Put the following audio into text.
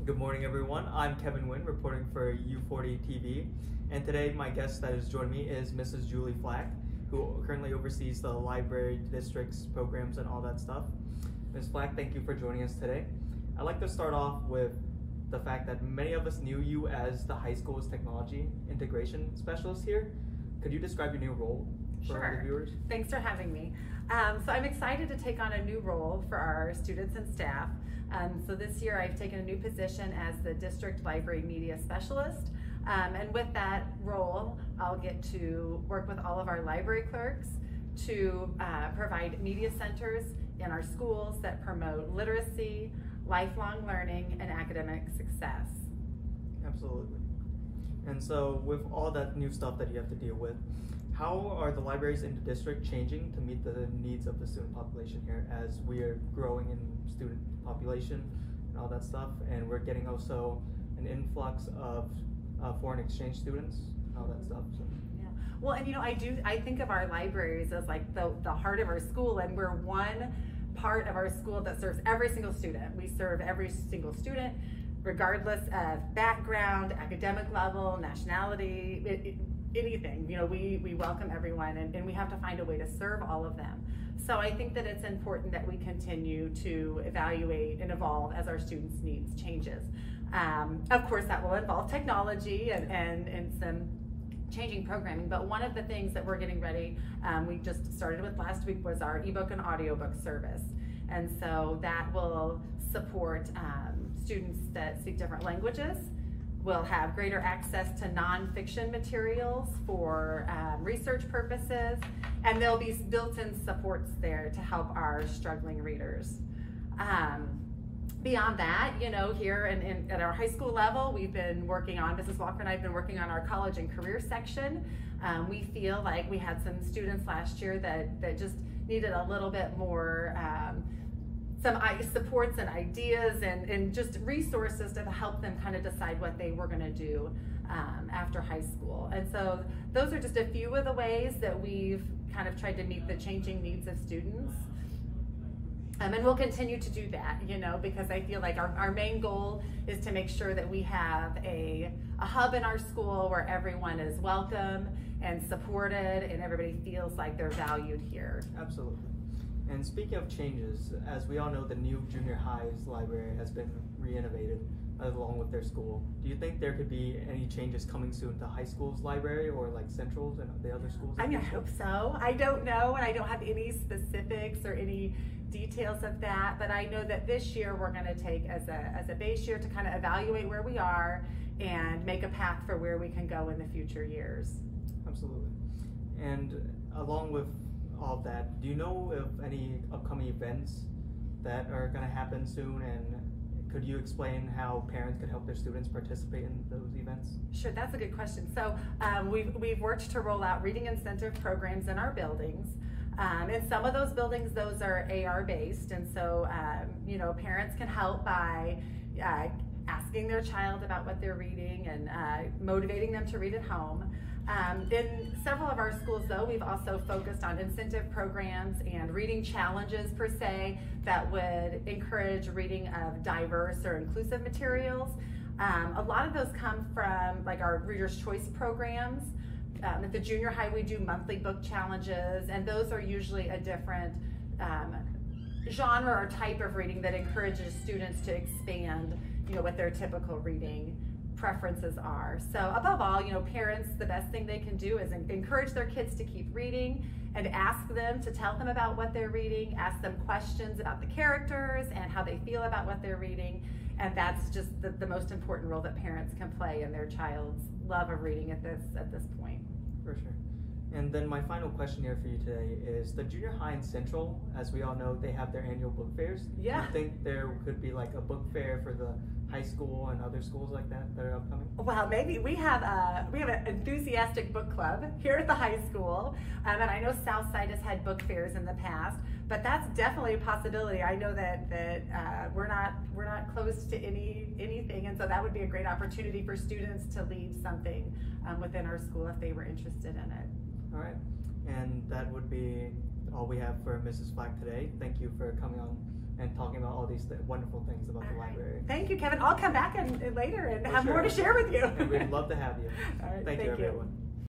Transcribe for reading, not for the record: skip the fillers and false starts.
Good morning, everyone. I'm Kevin Nguyen, reporting for U40 TV, and today my guest that has joined me is Mrs. Julie Flack, who currently oversees the library district's programs and all that stuff. Ms. Flack, thank you for joining us today. I'd like to start off with the fact that many of us knew you as the high school's technology integration specialist here. Could you describe your new role for the viewers? Thanks for having me. So I'm excited to take on a new role for our students and staff. So this year I've taken a new position as the District Library Media Specialist. And with that role, I'll get to work with all of our library clerks to provide media centers in our schools that promote literacy, lifelong learning, and academic success. Absolutely. And so with all that new stuff that you have to deal with, how are the libraries in the district changing to meet the needs of the student population here as we are growing in student population and all that stuff, and we're getting also an influx of foreign exchange students and all that stuff? So. Yeah. Well, and I think of our libraries as like the heart of our school, and we're one part of our school that serves every single student. We serve every single student regardless of background, academic level, nationality, anything. We welcome everyone, and we have to find a way to serve all of them. So I think that it's important that we continue to evaluate and evolve as our students' needs changes. Of course, that will involve technology and some changing programming, but one of the things that we're getting ready, we just started with last week, was our ebook and audiobook service. And so that will support students that speak different languages. We'll have greater access to nonfiction materials for research purposes, and there'll be built-in supports there to help our struggling readers. Beyond that, here at our high school level, we've been working on, Mrs. Walker and I have been working on our college and career section. We feel like we had some students last year that just needed a little bit more some supports and ideas and just resources to help them kind of decide what they were going to do after high school. And so those are just a few of the ways that we've kind of tried to meet the changing needs of students. And we'll continue to do that, because I feel like our main goal is to make sure that we have a hub in our school where everyone is welcome and supported and everybody feels like they're valued here. Absolutely. And speaking of changes, as we all know, the new junior high's library has been re-innovated along with their school. Do you think there could be any changes coming soon to high school's library or like Central's and the other schools? I hope so. I don't know, and I don't have any specifics or any details of that, but I know that this year we're going to take as a base year to kind of evaluate where we are and make a path for where we can go in the future years. Absolutely. And along with all of that, do you know of any upcoming events that are going to happen soon, and could you explain how parents could help their students participate in those events? Sure, that's a good question. So we've worked to roll out reading incentive programs in our buildings. In some of those buildings, those are AR based, and so parents can help by asking their child about what they're reading and motivating them to read at home. In several of our schools, though, we've also focused on incentive programs and reading challenges, per se, that would encourage reading of diverse or inclusive materials. A lot of those come from like our Reader's Choice programs. At the junior high, we do monthly book challenges, and those are usually a different genre or type of reading that encourages students to expand, what their typical reading preferences are. So above all, parents, the best thing they can do is encourage their kids to keep reading and ask them to tell them about what they're reading, ask them questions about the characters and how they feel about what they're reading. And that's just the most important role that parents can play in their child's love of reading at this point. For sure. And then my final question here for you today is the junior high and Central, as we all know, they have their annual book fairs. Yeah. Do you think there could be like a book fair for the high school and other schools like that are upcoming? Well, maybe we have an enthusiastic book club here at the high school, and I know Southside has had book fairs in the past, but that's definitely a possibility. I know that we're not close to anything, and so that would be a great opportunity for students to lead something within our school if they were interested in it. All right, and that would be all we have for Mrs. Flack today. Thank you for coming on and talking about all these wonderful things about the All right. library. Thank you, Kevin. I'll come back and later and For have sure. more to share with you. And we'd love to have you. All right, Thank you, everyone.